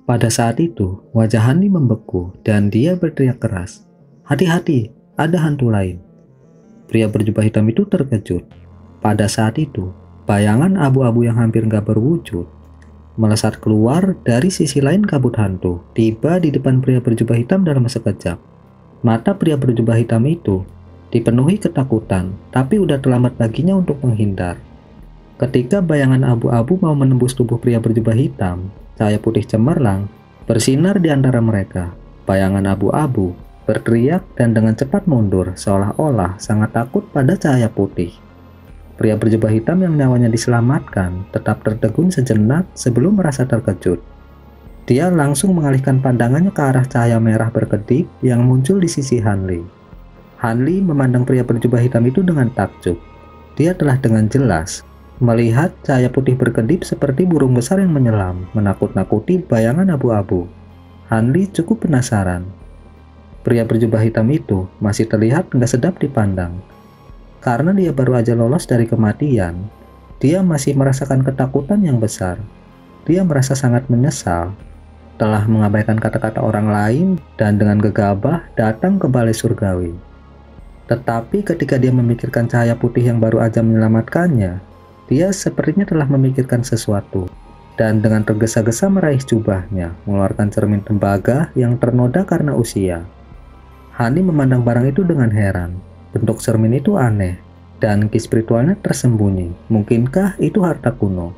Pada saat itu, wajah Hani membeku dan dia berteriak keras, "Hati-hati, ada hantu lain." Pria berjubah hitam itu terkejut. Pada saat itu, bayangan abu-abu yang hampir nggak berwujud melesat keluar dari sisi lain kabut hantu, tiba di depan pria berjubah hitam dalam sekejap. Mata pria berjubah hitam itu dipenuhi ketakutan, tapi udah terlambat baginya untuk menghindar. Ketika bayangan abu-abu mau menembus tubuh pria berjubah hitam, cahaya putih cemerlang bersinar di antara mereka. Bayangan abu-abu berteriak dan dengan cepat mundur, seolah-olah sangat takut pada cahaya putih. Pria berjubah hitam yang nyawanya diselamatkan tetap tertegun sejenak sebelum merasa terkejut. Dia langsung mengalihkan pandangannya ke arah cahaya merah berkedip yang muncul di sisi Hanli. Hanli memandang pria berjubah hitam itu dengan takjub. Dia telah dengan jelas melihat cahaya putih berkedip seperti burung besar yang menyelam, menakut-nakuti bayangan abu-abu. Hanli cukup penasaran. Pria berjubah hitam itu masih terlihat nggak sedap dipandang. Karena dia baru aja lolos dari kematian, dia masih merasakan ketakutan yang besar. Dia merasa sangat menyesal telah mengabaikan kata-kata orang lain dan dengan gegabah datang ke balai surgawi. Tetapi ketika dia memikirkan cahaya putih yang baru aja menyelamatkannya, dia sepertinya telah memikirkan sesuatu dan dengan tergesa-gesa meraih jubahnya, mengeluarkan cermin tembaga yang ternoda karena usia. Hani memandang barang itu dengan heran. Bentuk cermin itu aneh dan ki spiritualnya tersembunyi. Mungkinkah itu harta kuno?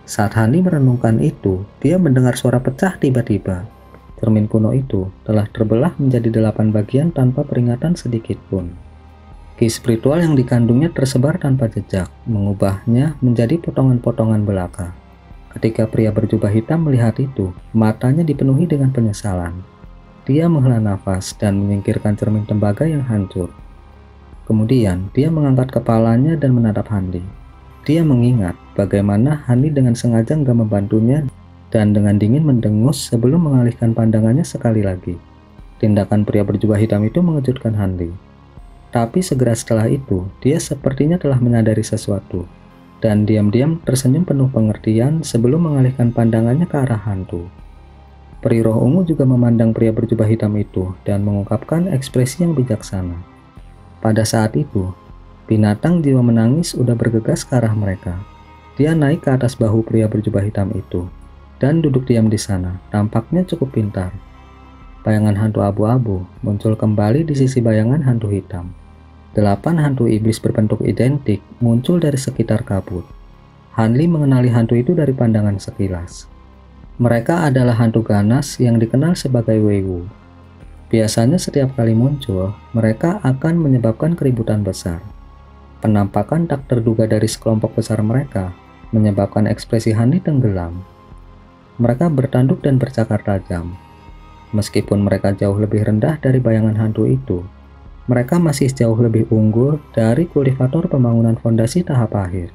Saat Hani merenungkan itu, dia mendengar suara pecah tiba-tiba. Cermin kuno itu telah terbelah menjadi 8 bagian tanpa peringatan sedikit pun. Ki spiritual yang dikandungnya tersebar tanpa jejak, mengubahnya menjadi potongan-potongan belaka. Ketika pria berjubah hitam melihat itu, matanya dipenuhi dengan penyesalan. Dia menghela nafas dan menyingkirkan cermin tembaga yang hancur. Kemudian, dia mengangkat kepalanya dan menatap Hanli. Dia mengingat bagaimana Hanli dengan sengaja nggak membantunya dan dengan dingin mendengus sebelum mengalihkan pandangannya sekali lagi. Tindakan pria berjubah hitam itu mengejutkan Hanli. Tapi segera setelah itu, dia sepertinya telah menyadari sesuatu, dan diam-diam tersenyum penuh pengertian sebelum mengalihkan pandangannya ke arah hantu. Peri roh ungu juga memandang pria berjubah hitam itu dan mengungkapkan ekspresi yang bijaksana. Pada saat itu, binatang jiwa menangis udah bergegas ke arah mereka. Dia naik ke atas bahu pria berjubah hitam itu, dan duduk diam di sana, tampaknya cukup pintar. Bayangan hantu abu-abu muncul kembali di sisi bayangan hantu hitam. 8 hantu iblis berbentuk identik muncul dari sekitar kabut. Hanli mengenali hantu itu dari pandangan sekilas. Mereka adalah hantu ganas yang dikenal sebagai Weiwu. Biasanya setiap kali muncul, mereka akan menyebabkan keributan besar. Penampakan tak terduga dari sekelompok besar mereka menyebabkan ekspresi Hanli tenggelam. Mereka bertanduk dan bercakar tajam. Meskipun mereka jauh lebih rendah dari bayangan hantu itu, mereka masih jauh lebih unggul dari kultivator pembangunan fondasi tahap akhir.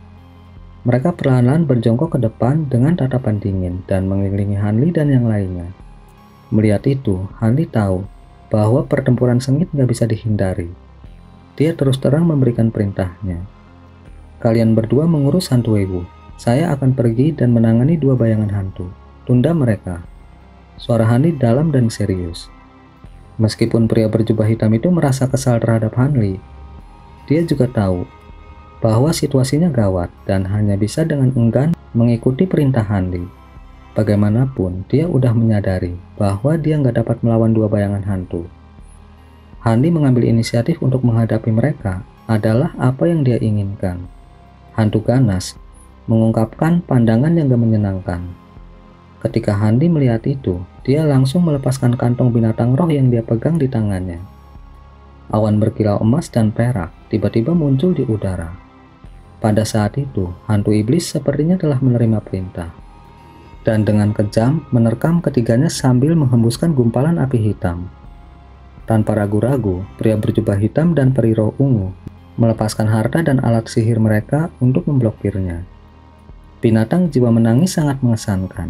Mereka perlahan-lahan berjongkok ke depan dengan tatapan dingin dan mengelilingi Hanli dan yang lainnya. Melihat itu, Hanli tahu bahwa pertempuran sengit nggak bisa dihindari. Dia terus terang memberikan perintahnya. "Kalian berdua mengurus hantu Weiwu. Saya akan pergi dan menangani 2 bayangan hantu. Tunda mereka." Suara Hanli dalam dan serius. Meskipun pria berjubah hitam itu merasa kesal terhadap Hanli, dia juga tahu bahwa situasinya gawat dan hanya bisa dengan enggan mengikuti perintah Hanli. Bagaimanapun, dia udah menyadari bahwa dia nggak dapat melawan 2 bayangan hantu. Hanli mengambil inisiatif untuk menghadapi mereka adalah apa yang dia inginkan. Hantu ganas mengungkapkan pandangan yang gak menyenangkan. Ketika Hanli melihat itu, dia langsung melepaskan kantong binatang roh yang dia pegang di tangannya. Awan berkilau emas dan perak tiba-tiba muncul di udara. Pada saat itu, hantu iblis sepertinya telah menerima perintah. Dan dengan kejam menerkam ketiganya sambil menghembuskan gumpalan api hitam. Tanpa ragu-ragu, pria berjubah hitam dan peri roh ungu melepaskan harta dan alat sihir mereka untuk memblokirnya. Binatang jiwa menangis sangat mengesankan.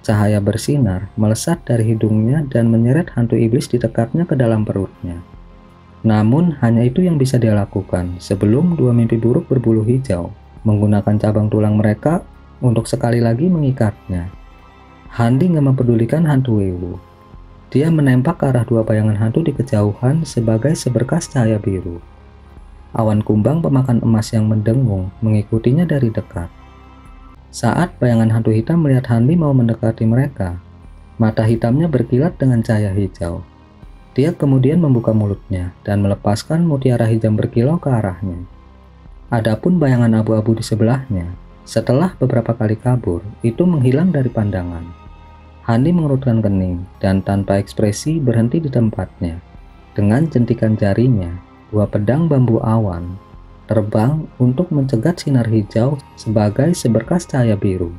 Cahaya bersinar melesat dari hidungnya dan menyeret hantu iblis ditekapnya ke dalam perutnya. Namun hanya itu yang bisa dia lakukan sebelum 2 mimpi buruk berbulu hijau menggunakan cabang tulang mereka untuk sekali lagi mengikatnya. Handi nggak mempedulikan hantu Wewu. Dia menembak ke arah dua bayangan hantu di kejauhan sebagai seberkas cahaya biru. Awan kumbang pemakan emas yang mendengung mengikutinya dari dekat. Saat bayangan hantu hitam melihat Handi mau mendekati mereka, mata hitamnya berkilat dengan cahaya hijau. Dia kemudian membuka mulutnya dan melepaskan mutiara hijau berkilau ke arahnya. Adapun bayangan abu-abu di sebelahnya, setelah beberapa kali kabur, itu menghilang dari pandangan. Handi mengerutkan kening dan tanpa ekspresi berhenti di tempatnya. Dengan jentikan jarinya, dua pedang bambu awan terbang untuk mencegat sinar hijau sebagai seberkas cahaya biru.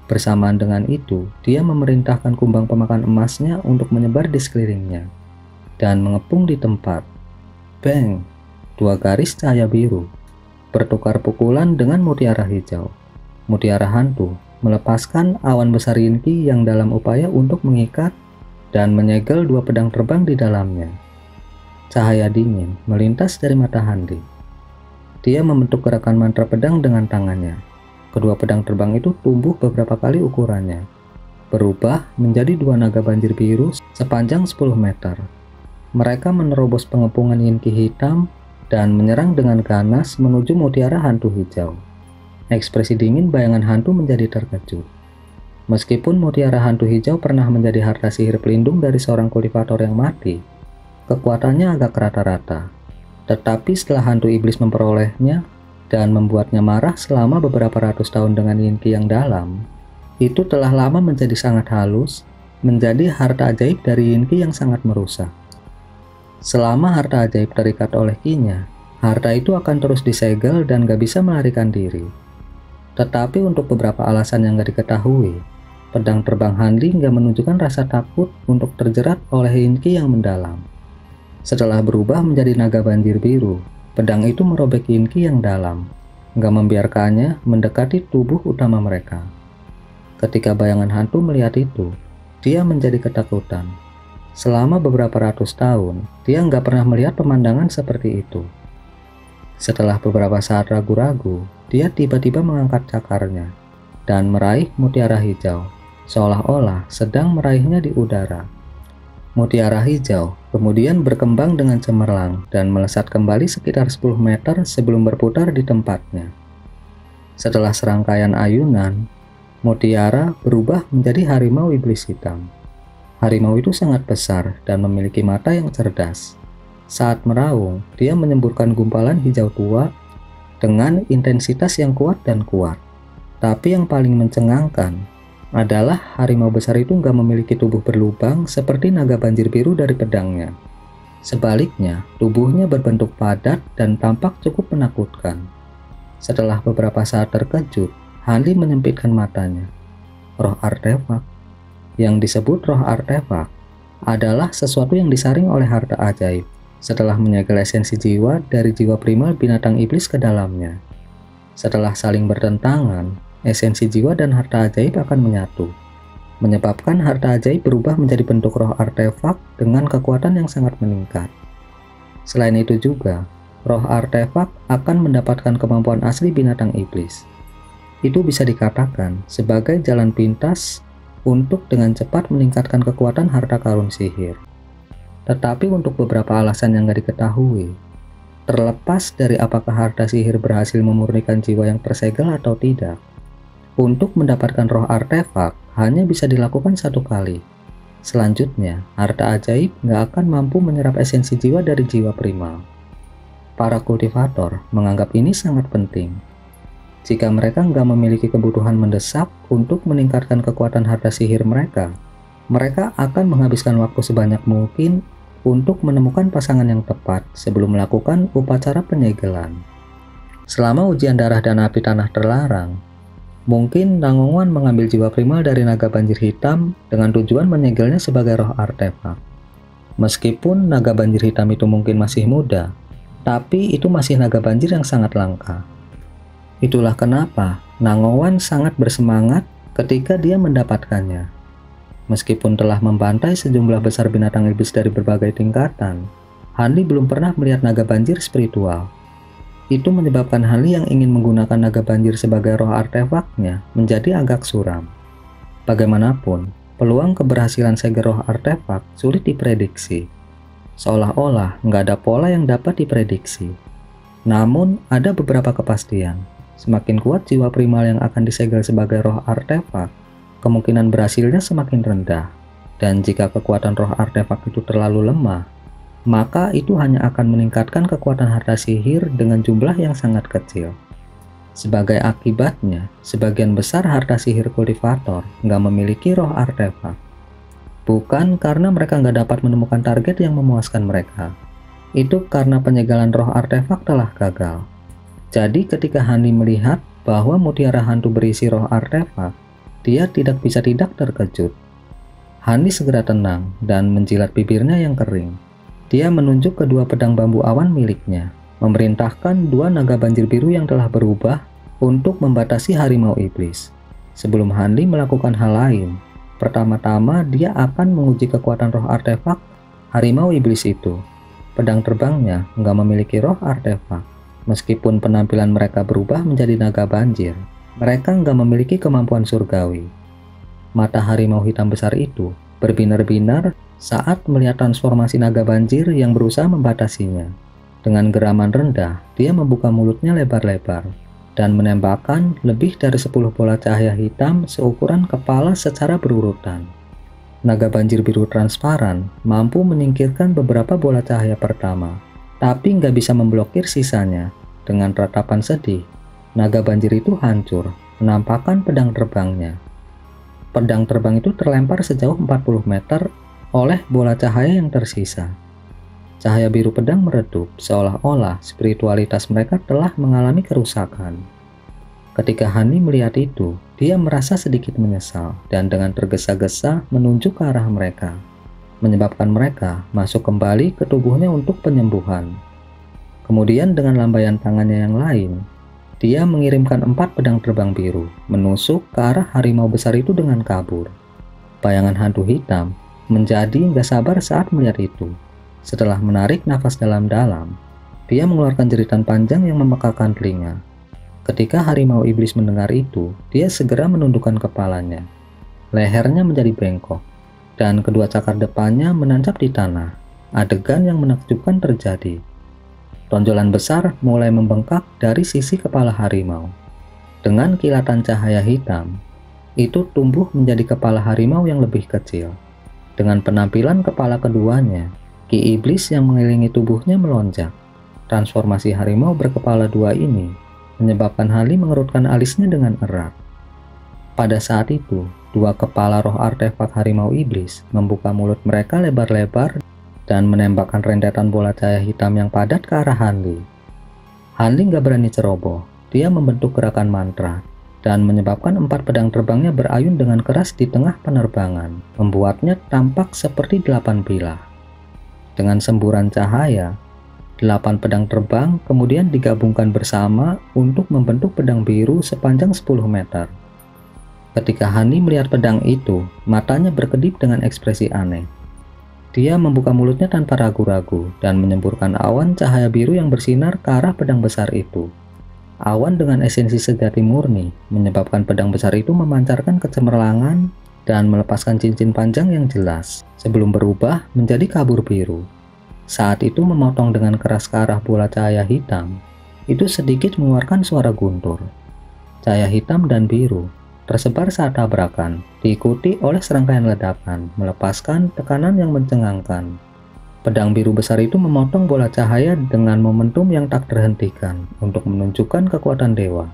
Bersamaan dengan itu, dia memerintahkan kumbang pemakan emasnya untuk menyebar di sekelilingnya dan mengepung di tempat. Bang! Dua garis cahaya biru bertukar pukulan dengan mutiara hijau. Mutiara hantu melepaskan awan besar Yinki yang dalam upaya untuk mengikat dan menyegel dua pedang terbang di dalamnya. Cahaya dingin melintas dari mata Handi. Dia membentuk gerakan mantra pedang dengan tangannya. Kedua pedang terbang itu tumbuh beberapa kali ukurannya, berubah menjadi dua naga banjir biru sepanjang 10 meter. Mereka menerobos pengepungan Yinki hitam dan menyerang dengan ganas menuju mutiara hantu hijau. Ekspresi dingin bayangan hantu menjadi terkejut. Meskipun mutiara hantu hijau pernah menjadi harta sihir pelindung dari seorang kultivator yang mati, kekuatannya agak rata-rata. Tetapi setelah hantu iblis memperolehnya dan membuatnya marah selama beberapa ratus tahun dengan Yinki yang dalam, itu telah lama menjadi sangat halus, menjadi harta ajaib dari Yinki yang sangat merusak. Selama harta ajaib terikat oleh Ki-nya, harta itu akan terus disegel dan gak bisa melarikan diri. Tetapi untuk beberapa alasan yang gak diketahui, pedang terbang Handi gak menunjukkan rasa takut untuk terjerat oleh Yinki yang mendalam. Setelah berubah menjadi naga banjir biru, pedang itu merobek Yinki yang dalam, gak membiarkannya mendekati tubuh utama mereka. Ketika bayangan hantu melihat itu, dia menjadi ketakutan. Selama beberapa ratus tahun, dia nggak pernah melihat pemandangan seperti itu. Setelah beberapa saat ragu-ragu, dia tiba-tiba mengangkat cakarnya dan meraih mutiara hijau, seolah-olah sedang meraihnya di udara. Mutiara hijau kemudian berkembang dengan cemerlang dan melesat kembali sekitar 10 meter sebelum berputar di tempatnya. Setelah serangkaian ayunan, mutiara berubah menjadi harimau iblis hitam. Harimau itu sangat besar dan memiliki mata yang cerdas. Saat meraung, dia menyemburkan gumpalan hijau tua dengan intensitas yang kuat dan kuat. Tapi yang paling mencengangkan adalah harimau besar itu nggak memiliki tubuh berlubang seperti naga banjir biru dari pedangnya. Sebaliknya, tubuhnya berbentuk padat dan tampak cukup menakutkan. Setelah beberapa saat terkejut, Handi menyempitkan matanya. Roh artefak. Yang disebut roh artefak adalah sesuatu yang disaring oleh harta ajaib setelah menyegel esensi jiwa dari jiwa primal binatang iblis ke dalamnya. Setelah saling bertentangan, esensi jiwa dan harta ajaib akan menyatu, menyebabkan harta ajaib berubah menjadi bentuk roh artefak dengan kekuatan yang sangat meningkat. Selain itu juga, roh artefak akan mendapatkan kemampuan asli binatang iblis. Itu bisa dikatakan sebagai jalan pintas untuk dengan cepat meningkatkan kekuatan harta karun sihir. Tetapi untuk beberapa alasan yang gak diketahui, terlepas dari apakah harta sihir berhasil memurnikan jiwa yang tersegel atau tidak, untuk mendapatkan roh artefak hanya bisa dilakukan satu kali. Selanjutnya, harta ajaib gak akan mampu menyerap esensi jiwa dari jiwa primal. Para kultivator menganggap ini sangat penting. Jika mereka nggak memiliki kebutuhan mendesak untuk meningkatkan kekuatan harta sihir mereka akan menghabiskan waktu sebanyak mungkin untuk menemukan pasangan yang tepat sebelum melakukan upacara penyegelan. Selama ujian darah dan api tanah terlarang, mungkin Nangongan mengambil jiwa primal dari naga banjir hitam dengan tujuan menyegelnya sebagai roh artefak. Meskipun naga banjir hitam itu mungkin masih muda, tapi itu masih naga banjir yang sangat langka. Itulah kenapa Nangongan sangat bersemangat ketika dia mendapatkannya. Meskipun telah membantai sejumlah besar binatang iblis dari berbagai tingkatan, Handi belum pernah melihat naga banjir spiritual. Itu menyebabkan Handi yang ingin menggunakan naga banjir sebagai roh artefaknya menjadi agak suram. Bagaimanapun, peluang keberhasilan segel roh artefak sulit diprediksi. Seolah-olah nggak ada pola yang dapat diprediksi. Namun, ada beberapa kepastian. Semakin kuat jiwa primal yang akan disegel sebagai roh artefak, kemungkinan berhasilnya semakin rendah. Dan jika kekuatan roh artefak itu terlalu lemah, maka itu hanya akan meningkatkan kekuatan harta sihir dengan jumlah yang sangat kecil. Sebagai akibatnya, sebagian besar harta sihir kultivator nggak memiliki roh artefak. Bukan karena mereka nggak dapat menemukan target yang memuaskan mereka. Itu karena penyegalan roh artefak telah gagal. Jadi ketika Hani melihat bahwa mutiara hantu berisi roh artefak, dia tidak bisa tidak terkejut. Hani segera tenang dan menjilat bibirnya yang kering. Dia menunjuk kedua pedang bambu awan miliknya, memerintahkan dua naga banjir biru yang telah berubah untuk membatasi harimau iblis. Sebelum Hani melakukan hal lain, pertama-tama dia akan menguji kekuatan roh artefak harimau iblis itu. Pedang terbangnya nggak memiliki roh artefak. Meskipun penampilan mereka berubah menjadi naga banjir, mereka nggak memiliki kemampuan surgawi. Mata harimau hitam besar itu berbinar-binar saat melihat transformasi naga banjir yang berusaha membatasinya. Dengan geraman rendah, dia membuka mulutnya lebar-lebar dan menembakkan lebih dari 10 bola cahaya hitam seukuran kepala secara berurutan. Naga banjir biru transparan mampu menyingkirkan beberapa bola cahaya pertama, tapi nggak bisa memblokir sisanya. Dengan ratapan sedih, naga banjir itu hancur, menampakkan pedang terbangnya. Pedang terbang itu terlempar sejauh 40 meter oleh bola cahaya yang tersisa. Cahaya biru pedang meredup, seolah-olah spiritualitas mereka telah mengalami kerusakan. Ketika Hani melihat itu, dia merasa sedikit menyesal dan dengan tergesa-gesa menunjuk ke arah mereka, menyebabkan mereka masuk kembali ke tubuhnya untuk penyembuhan. Kemudian dengan lambaian tangannya yang lain, dia mengirimkan 4 pedang terbang biru menusuk ke arah harimau besar itu dengan kabur. Bayangan hantu hitam menjadi nggak sabar saat melihat itu. Setelah menarik nafas dalam-dalam, dia mengeluarkan jeritan panjang yang memekakan telinga. Ketika harimau iblis mendengar itu, dia segera menundukkan kepalanya. Lehernya menjadi bengkok, dan kedua cakar depannya menancap di tanah. Adegan yang menakjubkan terjadi. Tonjolan besar mulai membengkak dari sisi kepala harimau. Dengan kilatan cahaya hitam, itu tumbuh menjadi kepala harimau yang lebih kecil. Dengan penampilan kepala keduanya, ki iblis yang mengelilingi tubuhnya melonjak. Transformasi harimau berkepala dua ini menyebabkan Hani mengerutkan alisnya dengan erat. Pada saat itu, dua kepala roh artefak harimau iblis membuka mulut mereka lebar-lebar dan menembakkan rentetan bola cahaya hitam yang padat ke arah Hani. Hani nggak berani ceroboh. Dia membentuk gerakan mantra dan menyebabkan 4 pedang terbangnya berayun dengan keras di tengah penerbangan, membuatnya tampak seperti 8 bilah. Dengan semburan cahaya, 8 pedang terbang kemudian digabungkan bersama untuk membentuk pedang biru sepanjang 10 meter. Ketika Hani melihat pedang itu, matanya berkedip dengan ekspresi aneh. Dia membuka mulutnya tanpa ragu-ragu dan menyemburkan awan cahaya biru yang bersinar ke arah pedang besar itu. Awan dengan esensi sejati murni menyebabkan pedang besar itu memancarkan kecemerlangan dan melepaskan cincin panjang yang jelas sebelum berubah menjadi kabur biru. Saat itu memotong dengan keras ke arah bola cahaya hitam, itu sedikit mengeluarkan suara guntur. Cahaya hitam dan biru tersebar saat tabrakan, diikuti oleh serangkaian ledakan, melepaskan tekanan yang mencengangkan. Pedang biru besar itu memotong bola cahaya dengan momentum yang tak terhentikan untuk menunjukkan kekuatan dewa.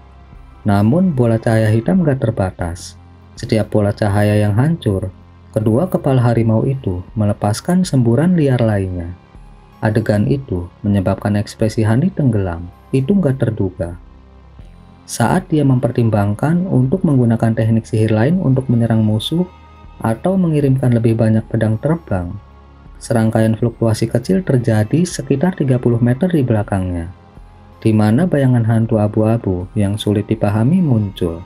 Namun bola cahaya hitam gak terbatas. Setiap bola cahaya yang hancur, kedua kepala harimau itu melepaskan semburan liar lainnya. Adegan itu menyebabkan ekspresi Hani tenggelam. Itu gak terduga. Saat dia mempertimbangkan untuk menggunakan teknik sihir lain untuk menyerang musuh atau mengirimkan lebih banyak pedang terbang, serangkaian fluktuasi kecil terjadi sekitar 30 meter di belakangnya, di mana bayangan hantu abu-abu yang sulit dipahami muncul.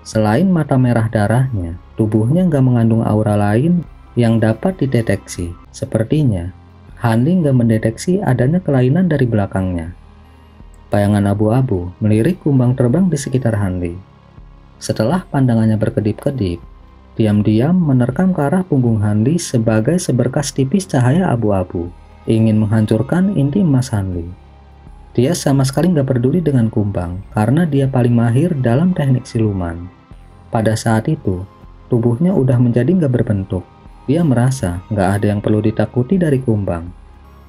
Selain mata merah darahnya, tubuhnya nggak mengandung aura lain yang dapat dideteksi. Sepertinya, Hani nggak mendeteksi adanya kelainan dari belakangnya. Bayangan abu-abu melirik kumbang terbang di sekitar Hani. Setelah pandangannya berkedip-kedip, diam-diam menerkam ke arah punggung Hanli sebagai seberkas tipis cahaya abu-abu, ingin menghancurkan inti emas Hanli. Dia sama sekali nggak peduli dengan Kumbang karena dia paling mahir dalam teknik siluman. Pada saat itu, tubuhnya udah menjadi nggak berbentuk. Dia merasa nggak ada yang perlu ditakuti dari Kumbang.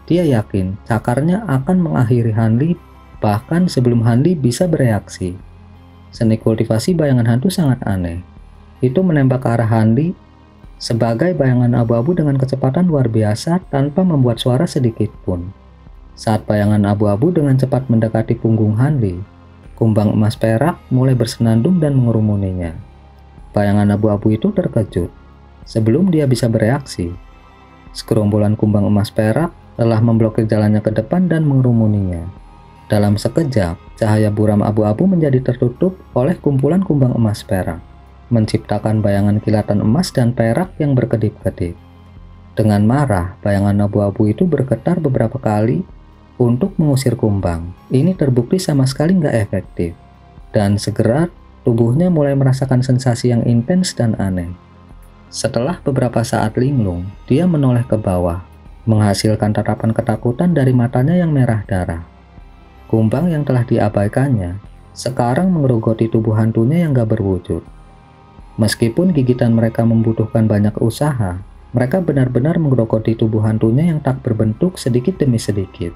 Dia yakin cakarnya akan mengakhiri Hanli bahkan sebelum Hanli bisa bereaksi. Seni kultivasi bayangan hantu sangat aneh. Itu menembak ke arah Hanli sebagai bayangan abu-abu dengan kecepatan luar biasa tanpa membuat suara sedikit pun. Saat bayangan abu-abu dengan cepat mendekati punggung Hanli, Kumbang emas perak mulai bersenandung dan mengerumuninya. Bayangan abu-abu itu terkejut. Sebelum dia bisa bereaksi, segerombolan kumbang emas perak telah memblokir jalannya ke depan dan mengerumuninya. Dalam sekejap, cahaya buram abu-abu menjadi tertutup oleh kumpulan kumbang emas perak, menciptakan bayangan kilatan emas dan perak yang berkedip-kedip. Dengan marah, bayangan abu-abu itu bergetar beberapa kali untuk mengusir Kumbang. Ini terbukti sama sekali nggak efektif. Dan segera tubuhnya mulai merasakan sensasi yang intens dan aneh. Setelah beberapa saat linglung, dia menoleh ke bawah, menghasilkan tatapan ketakutan dari matanya yang merah darah. Kumbang yang telah diabaikannya, sekarang mengerogoti tubuh hantunya yang gak berwujud. Meskipun gigitan mereka membutuhkan banyak usaha, mereka benar-benar mengerogoti tubuh hantunya yang tak berbentuk sedikit demi sedikit.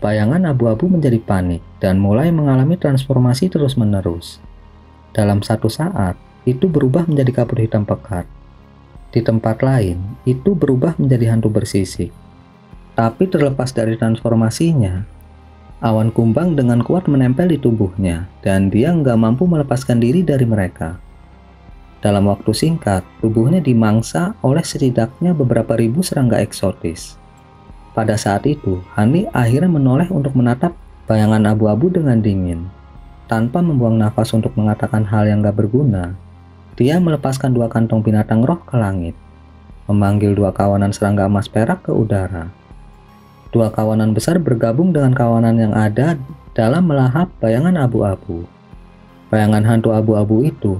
Bayangan abu-abu menjadi panik dan mulai mengalami transformasi terus-menerus. Dalam satu saat, itu berubah menjadi kabut hitam pekat. Di tempat lain, itu berubah menjadi hantu bersisik. Tapi terlepas dari transformasinya, awan kumbang dengan kuat menempel di tubuhnya dan dia nggak mampu melepaskan diri dari mereka. Dalam waktu singkat, tubuhnya dimangsa oleh setidaknya beberapa ribu serangga eksotis. Pada saat itu, Hanli akhirnya menoleh untuk menatap bayangan abu-abu dengan dingin. Tanpa membuang nafas untuk mengatakan hal yang gak berguna, dia melepaskan 2 kantong binatang roh ke langit, memanggil 2 kawanan serangga emas perak ke udara. 2 kawanan besar bergabung dengan kawanan yang ada dalam melahap bayangan abu-abu. Bayangan hantu abu-abu itu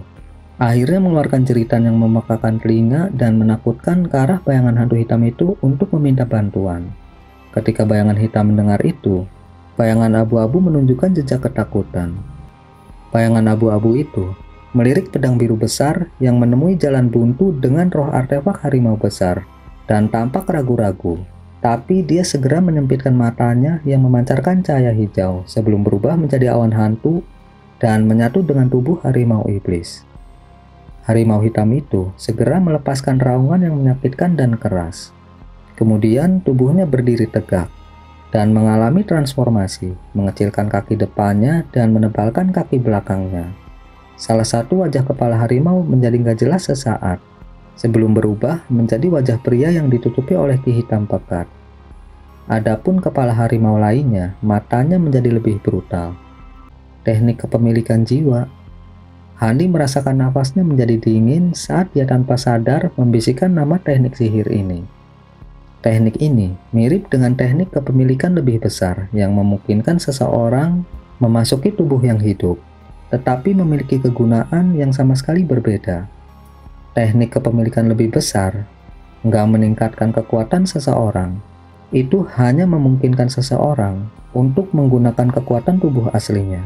akhirnya mengeluarkan jeritan yang memekakan telinga dan menakutkan ke arah bayangan hantu hitam itu untuk meminta bantuan. Ketika bayangan hitam mendengar itu, bayangan abu-abu menunjukkan jejak ketakutan. Bayangan abu-abu itu melirik pedang biru besar yang menemui jalan buntu dengan roh artefak harimau besar dan tampak ragu-ragu. Tapi dia segera menyempitkan matanya yang memancarkan cahaya hijau sebelum berubah menjadi awan hantu dan menyatu dengan tubuh harimau iblis. Harimau hitam itu segera melepaskan raungan yang menyakitkan dan keras. Kemudian tubuhnya berdiri tegak dan mengalami transformasi, mengecilkan kaki depannya dan menebalkan kaki belakangnya. Salah satu wajah kepala harimau menjadi nggak jelas sesaat, sebelum berubah menjadi wajah pria yang ditutupi oleh ki hitam pekat. Adapun kepala harimau lainnya, matanya menjadi lebih brutal. Teknik kepemilikan jiwa. Hanli merasakan nafasnya menjadi dingin saat dia tanpa sadar membisikkan nama teknik sihir ini. Teknik ini mirip dengan teknik kepemilikan lebih besar yang memungkinkan seseorang memasuki tubuh yang hidup, tetapi memiliki kegunaan yang sama sekali berbeda. Teknik kepemilikan lebih besar nggak meningkatkan kekuatan seseorang. Itu hanya memungkinkan seseorang untuk menggunakan kekuatan tubuh aslinya.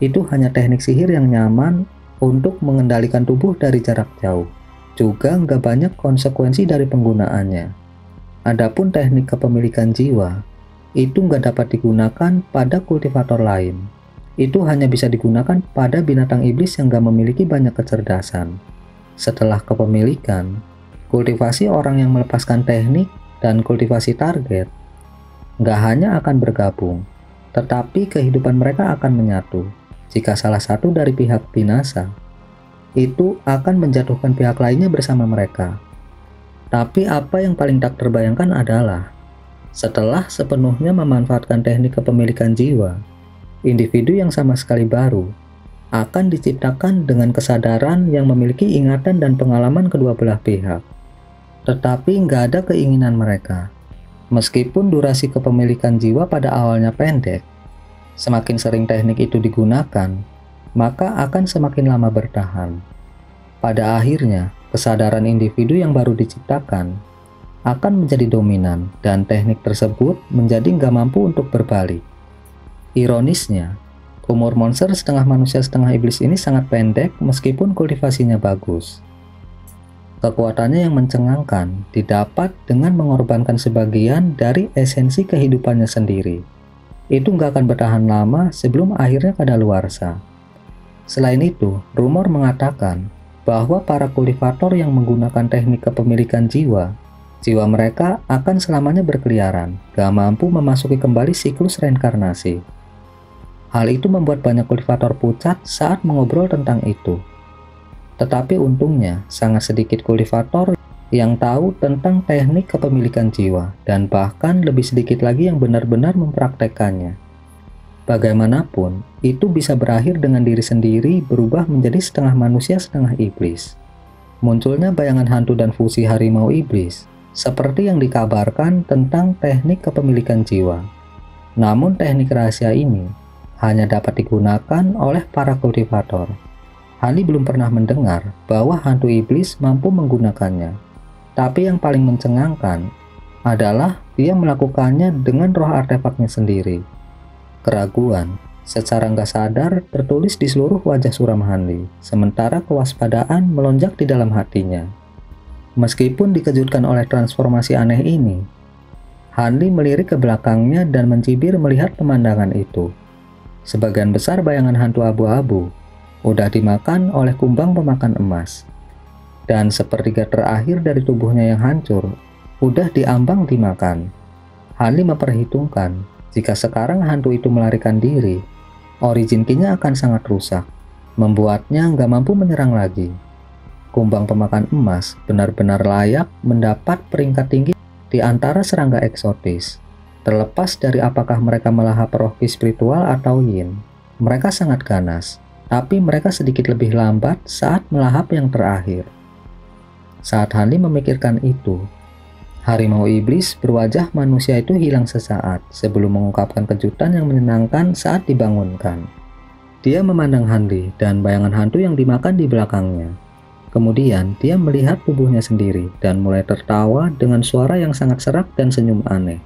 Itu hanya teknik sihir yang nyaman untuk mengendalikan tubuh dari jarak jauh. Juga nggak banyak konsekuensi dari penggunaannya. Adapun teknik kepemilikan jiwa, itu nggak dapat digunakan pada kultivator lain. Itu hanya bisa digunakan pada binatang iblis yang nggak memiliki banyak kecerdasan. Setelah kepemilikan, kultivasi orang yang melepaskan teknik dan kultivasi target nggak hanya akan bergabung, tetapi kehidupan mereka akan menyatu. Jika salah satu dari pihak binasa, itu akan menjatuhkan pihak lainnya bersama mereka. Tapi apa yang paling tak terbayangkan adalah, setelah sepenuhnya memanfaatkan teknik kepemilikan jiwa, individu yang sama sekali baru akan diciptakan dengan kesadaran yang memiliki ingatan dan pengalaman kedua belah pihak. Tetapi nggak ada keinginan mereka. Meskipun durasi kepemilikan jiwa pada awalnya pendek, semakin sering teknik itu digunakan, maka akan semakin lama bertahan. Pada akhirnya, kesadaran individu yang baru diciptakan akan menjadi dominan dan teknik tersebut menjadi nggak mampu untuk berbalik. Ironisnya, umur monster setengah manusia setengah iblis ini sangat pendek meskipun kultivasinya bagus. Kekuatannya yang mencengangkan didapat dengan mengorbankan sebagian dari esensi kehidupannya sendiri. Itu nggak akan bertahan lama sebelum akhirnya kadaluarsa. Selain itu, rumor mengatakan bahwa para kultivator yang menggunakan teknik kepemilikan jiwa mereka akan selamanya berkeliaran, gak mampu memasuki kembali siklus reinkarnasi. Hal itu membuat banyak kultivator pucat saat mengobrol tentang itu. Tetapi untungnya, sangat sedikit kultivator yang tahu tentang teknik kepemilikan jiwa, dan bahkan lebih sedikit lagi yang benar-benar mempraktekkannya. Bagaimanapun, itu bisa berakhir dengan diri sendiri berubah menjadi setengah manusia setengah iblis. Munculnya bayangan hantu dan fusi harimau iblis, seperti yang dikabarkan tentang teknik kepemilikan jiwa. Namun teknik rahasia ini hanya dapat digunakan oleh para kultivator. Hani belum pernah mendengar bahwa hantu iblis mampu menggunakannya. Tapi yang paling mencengangkan adalah dia melakukannya dengan roh artefaknya sendiri. Keraguan secara nggak sadar tertulis di seluruh wajah suram Hanli, sementara kewaspadaan melonjak di dalam hatinya. Meskipun dikejutkan oleh transformasi aneh ini, Hanli melirik ke belakangnya dan mencibir melihat pemandangan itu. Sebagian besar bayangan hantu abu-abu udah dimakan oleh kumbang pemakan emas, dan sepertiga terakhir dari tubuhnya yang hancur udah diambang dimakan. Hanli memperhitungkan jika sekarang hantu itu melarikan diri, origin Ki-nya akan sangat rusak, membuatnya nggak mampu menyerang lagi. Kumbang pemakan emas benar-benar layak mendapat peringkat tinggi di antara serangga eksotis. Terlepas dari apakah mereka melahap roh Ki spiritual atau yin, mereka sangat ganas, tapi mereka sedikit lebih lambat saat melahap yang terakhir. Saat Hanli memikirkan itu, harimau iblis berwajah manusia itu hilang sesaat sebelum mengungkapkan kejutan yang menyenangkan saat dibangunkan. Dia memandang Hanli dan bayangan hantu yang dimakan di belakangnya. Kemudian dia melihat tubuhnya sendiri dan mulai tertawa dengan suara yang sangat serak dan senyum aneh.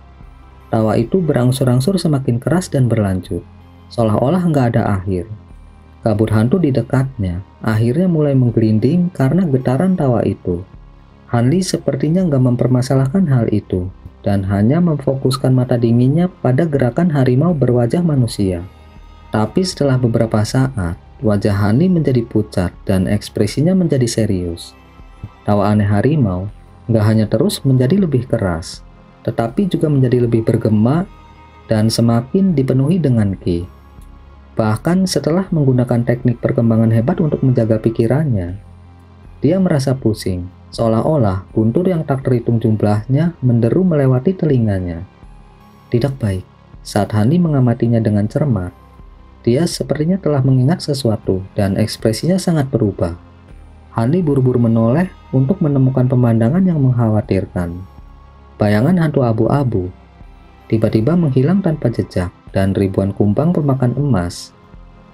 Tawa itu berangsur-angsur semakin keras dan berlanjut, seolah-olah nggak ada akhir. Kabut hantu di dekatnya akhirnya mulai menggelinding karena getaran tawa itu. Hanli sepertinya nggak mempermasalahkan hal itu dan hanya memfokuskan mata dinginnya pada gerakan harimau berwajah manusia. Tapi setelah beberapa saat, wajah Hanli menjadi pucat dan ekspresinya menjadi serius. Tawa aneh harimau nggak hanya terus menjadi lebih keras, tetapi juga menjadi lebih bergema dan semakin dipenuhi dengan Ki. Bahkan setelah menggunakan teknik perkembangan hebat untuk menjaga pikirannya, dia merasa pusing. Seolah-olah guntur yang tak terhitung jumlahnya menderu melewati telinganya. Tidak baik. Saat Hanli mengamatinya dengan cermat, dia sepertinya telah mengingat sesuatu dan ekspresinya sangat berubah. Hanli buru-buru menoleh untuk menemukan pemandangan yang mengkhawatirkan. Bayangan hantu abu-abu tiba-tiba menghilang tanpa jejak dan ribuan kumbang pemakan emas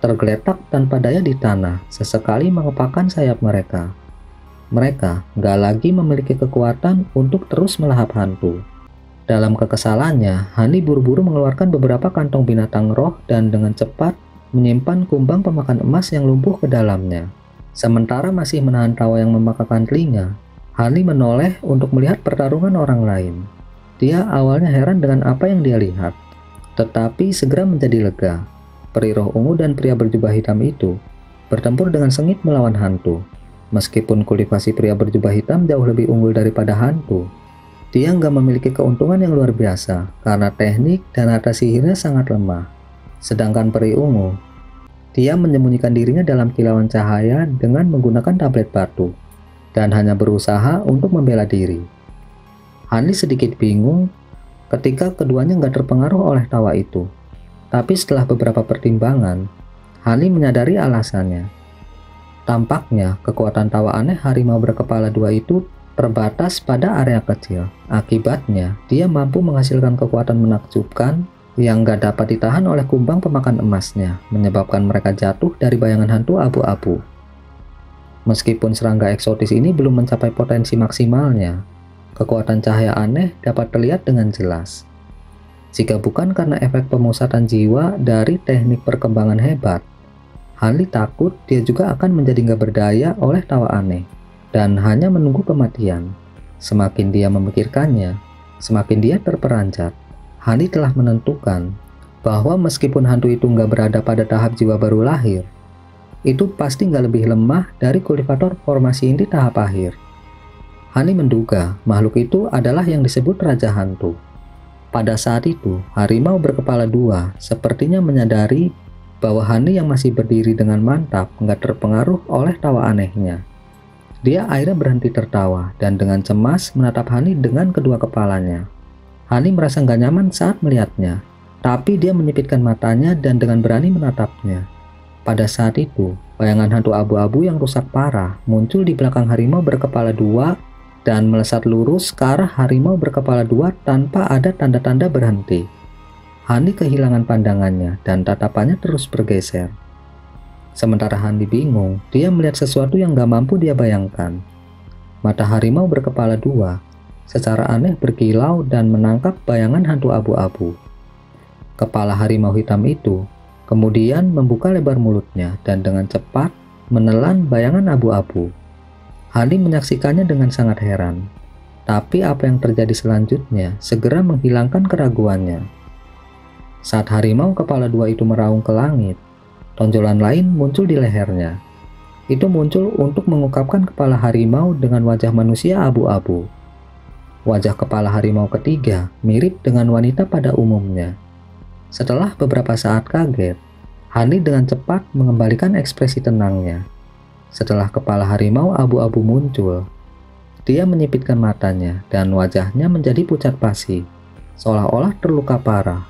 tergeletak tanpa daya di tanah, sesekali mengepakkan sayap mereka. Mereka nggak lagi memiliki kekuatan untuk terus melahap hantu. Dalam kekesalannya, Hanli buru-buru mengeluarkan beberapa kantong binatang roh dan dengan cepat menyimpan kumbang pemakan emas yang lumpuh ke dalamnya. Sementara masih menahan tawa yang memakakan telinga, Hanli menoleh untuk melihat pertarungan orang lain. Dia awalnya heran dengan apa yang dia lihat, tetapi segera menjadi lega. Peri roh ungu dan pria berjubah hitam itu bertempur dengan sengit melawan hantu. Meskipun kultivasi pria berjubah hitam jauh lebih unggul daripada hantu, dia nggak memiliki keuntungan yang luar biasa karena teknik dan harta sihirnya sangat lemah. Sedangkan peri ungu, dia menyembunyikan dirinya dalam kilauan cahaya dengan menggunakan tablet batu dan hanya berusaha untuk membela diri. Hanli sedikit bingung ketika keduanya nggak terpengaruh oleh tawa itu. Tapi setelah beberapa pertimbangan, Hanli menyadari alasannya. Tampaknya kekuatan tawa aneh harimau berkepala dua itu terbatas pada area kecil. Akibatnya, dia mampu menghasilkan kekuatan menakjubkan yang nggak dapat ditahan oleh kumbang pemakan emasnya, menyebabkan mereka jatuh dari bayangan hantu abu-abu. Meskipun serangga eksotis ini belum mencapai potensi maksimalnya, kekuatan cahaya aneh dapat terlihat dengan jelas. Jika bukan karena efek pemusatan jiwa dari teknik perkembangan hebat, Hanli takut dia juga akan menjadi nggak berdaya oleh tawa aneh dan hanya menunggu kematian. Semakin dia memikirkannya, semakin dia terperanjat. Hanli telah menentukan bahwa meskipun hantu itu nggak berada pada tahap jiwa baru lahir, itu pasti nggak lebih lemah dari kultivator formasi inti tahap akhir. Hanli menduga makhluk itu adalah yang disebut Raja Hantu. Pada saat itu, harimau berkepala dua sepertinya menyadari bahwa Hanli yang masih berdiri dengan mantap nggak terpengaruh oleh tawa anehnya. Dia akhirnya berhenti tertawa dan dengan cemas menatap Hanli dengan kedua kepalanya. Hanli merasa nggak nyaman saat melihatnya, tapi dia menyipitkan matanya dan dengan berani menatapnya. Pada saat itu, bayangan hantu abu-abu yang rusak parah muncul di belakang harimau berkepala dua dan melesat lurus ke arah harimau berkepala dua tanpa ada tanda-tanda berhenti. Hanli kehilangan pandangannya dan tatapannya terus bergeser. Sementara Hanli bingung, dia melihat sesuatu yang gak mampu dia bayangkan. Mata harimau berkepala dua secara aneh berkilau dan menangkap bayangan hantu abu-abu. Kepala harimau hitam itu kemudian membuka lebar mulutnya dan dengan cepat menelan bayangan abu-abu. Hanli menyaksikannya dengan sangat heran. Tapi apa yang terjadi selanjutnya segera menghilangkan keraguannya. Saat harimau kepala dua itu meraung ke langit, tonjolan lain muncul di lehernya. Itu muncul untuk mengungkapkan kepala harimau dengan wajah manusia abu-abu. Wajah kepala harimau ketiga mirip dengan wanita pada umumnya. Setelah beberapa saat kaget, Hanli dengan cepat mengembalikan ekspresi tenangnya. Setelah kepala harimau abu-abu muncul, dia menyipitkan matanya dan wajahnya menjadi pucat pasi, seolah-olah terluka parah.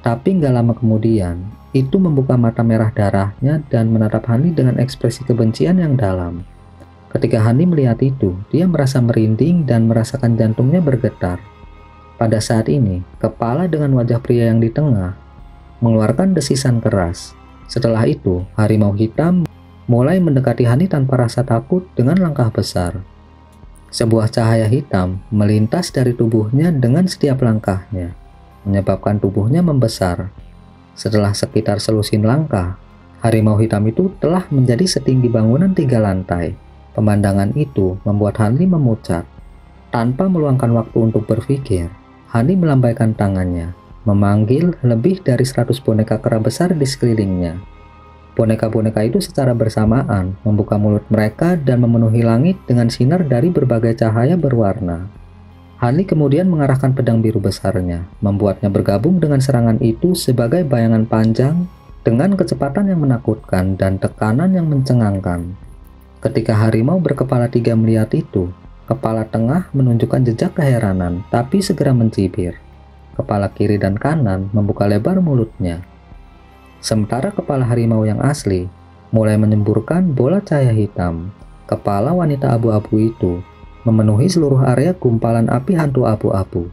Tapi nggak lama kemudian, itu membuka mata merah darahnya dan menatap Hanli dengan ekspresi kebencian yang dalam. Ketika Hanli melihat itu, dia merasa merinding dan merasakan jantungnya bergetar. Pada saat ini, kepala dengan wajah pria yang di tengah mengeluarkan desisan keras. Setelah itu, harimau hitam mulai mendekati Hanli tanpa rasa takut dengan langkah besar. Sebuah cahaya hitam melintas dari tubuhnya dengan setiap langkahnya, menyebabkan tubuhnya membesar. Setelah sekitar selusin langkah, harimau hitam itu telah menjadi setinggi bangunan 3 lantai. Pemandangan itu membuat Hanli memucat. Tanpa meluangkan waktu untuk berpikir, Hanli melambaikan tangannya, memanggil lebih dari 100 boneka kera besar di sekelilingnya. Boneka-boneka itu secara bersamaan membuka mulut mereka dan memenuhi langit dengan sinar dari berbagai cahaya berwarna. Hanli kemudian mengarahkan pedang biru besarnya, membuatnya bergabung dengan serangan itu sebagai bayangan panjang dengan kecepatan yang menakutkan dan tekanan yang mencengangkan. Ketika harimau berkepala 3 melihat itu, kepala tengah menunjukkan jejak keheranan tapi segera mencibir. Kepala kiri dan kanan membuka lebar mulutnya. Sementara kepala harimau yang asli mulai menyemburkan bola cahaya hitam. Kepala wanita abu-abu itu memenuhi seluruh area gumpalan api hantu abu-abu.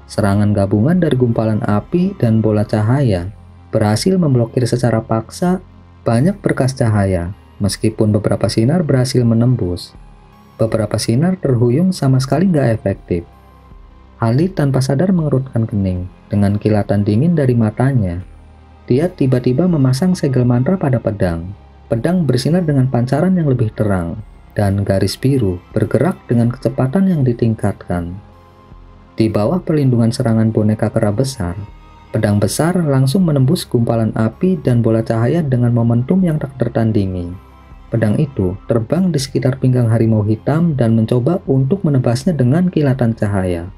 Serangan gabungan dari gumpalan api dan bola cahaya berhasil memblokir secara paksa banyak berkas cahaya, meskipun beberapa sinar berhasil menembus. Beberapa sinar terhuyung sama sekali nggak efektif. Hanli tanpa sadar mengerutkan kening dengan kilatan dingin dari matanya. Dia tiba-tiba memasang segel mantra pada pedang. Pedang bersinar dengan pancaran yang lebih terang, dan garis biru bergerak dengan kecepatan yang ditingkatkan. Di bawah perlindungan serangan boneka kera besar, pedang besar langsung menembus gumpalan api dan bola cahaya dengan momentum yang tak tertandingi. Pedang itu terbang di sekitar pinggang harimau hitam dan mencoba untuk menebasnya dengan kilatan cahaya.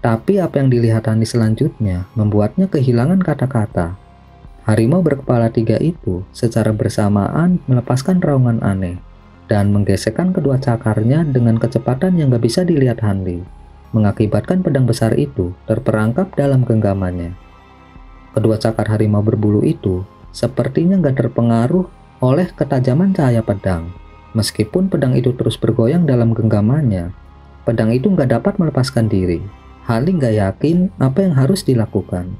Tapi apa yang dilihat Hanli selanjutnya membuatnya kehilangan kata-kata. Harimau berkepala 3 itu secara bersamaan melepaskan raungan aneh dan menggesekkan kedua cakarnya dengan kecepatan yang gak bisa dilihat Hanli, mengakibatkan pedang besar itu terperangkap dalam genggamannya. Kedua cakar harimau berbulu itu sepertinya gak terpengaruh oleh ketajaman cahaya pedang. Meskipun pedang itu terus bergoyang dalam genggamannya, pedang itu gak dapat melepaskan diri. Hanli gak yakin apa yang harus dilakukan.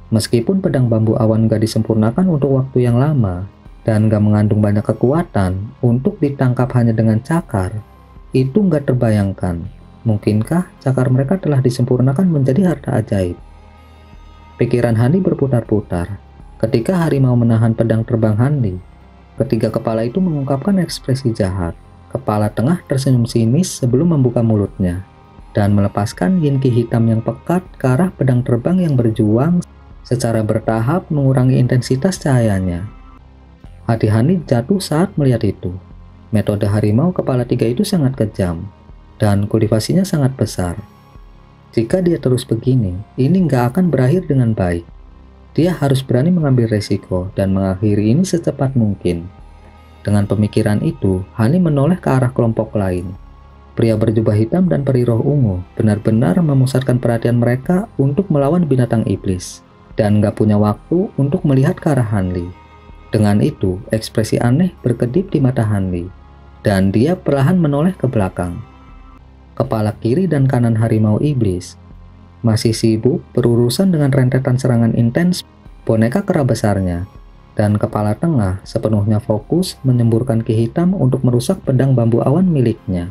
Meskipun pedang bambu awan gak disempurnakan untuk waktu yang lama dan gak mengandung banyak kekuatan untuk ditangkap hanya dengan cakar, itu gak terbayangkan. Mungkinkah cakar mereka telah disempurnakan menjadi harta ajaib? Pikiran Hani berputar-putar. Ketika harimau menahan pedang terbang Hani, ketiga kepala itu mengungkapkan ekspresi jahat. Kepala tengah tersenyum sinis sebelum membuka mulutnya dan melepaskan yinki hitam yang pekat ke arah pedang terbang yang berjuang secara bertahap mengurangi intensitas cahayanya. Hati Hani jatuh saat melihat itu. Metode harimau kepala tiga itu sangat kejam, dan kultivasinya sangat besar. Jika dia terus begini, ini nggak akan berakhir dengan baik. Dia harus berani mengambil resiko dan mengakhiri ini secepat mungkin. Dengan pemikiran itu, Hani menoleh ke arah kelompok lain. Pria berjubah hitam dan peri roh ungu benar-benar memusatkan perhatian mereka untuk melawan binatang iblis, dan nggak punya waktu untuk melihat ke arah Hanli. Dengan itu, ekspresi aneh berkedip di mata Hanli, dan dia perlahan menoleh ke belakang. Kepala kiri dan kanan harimau iblis masih sibuk berurusan dengan rentetan serangan intens boneka kera besarnya, dan kepala tengah sepenuhnya fokus menyemburkan ki hitam untuk merusak pedang bambu awan miliknya.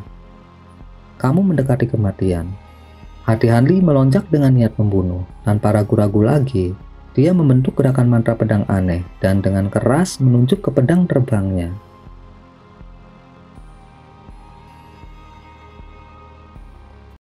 Kamu mendekati kematian. Hati Hanli melonjak dengan niat membunuh. Tanpa ragu-ragu lagi, dia membentuk gerakan mantra pedang aneh dan dengan keras menunjuk ke pedang terbangnya.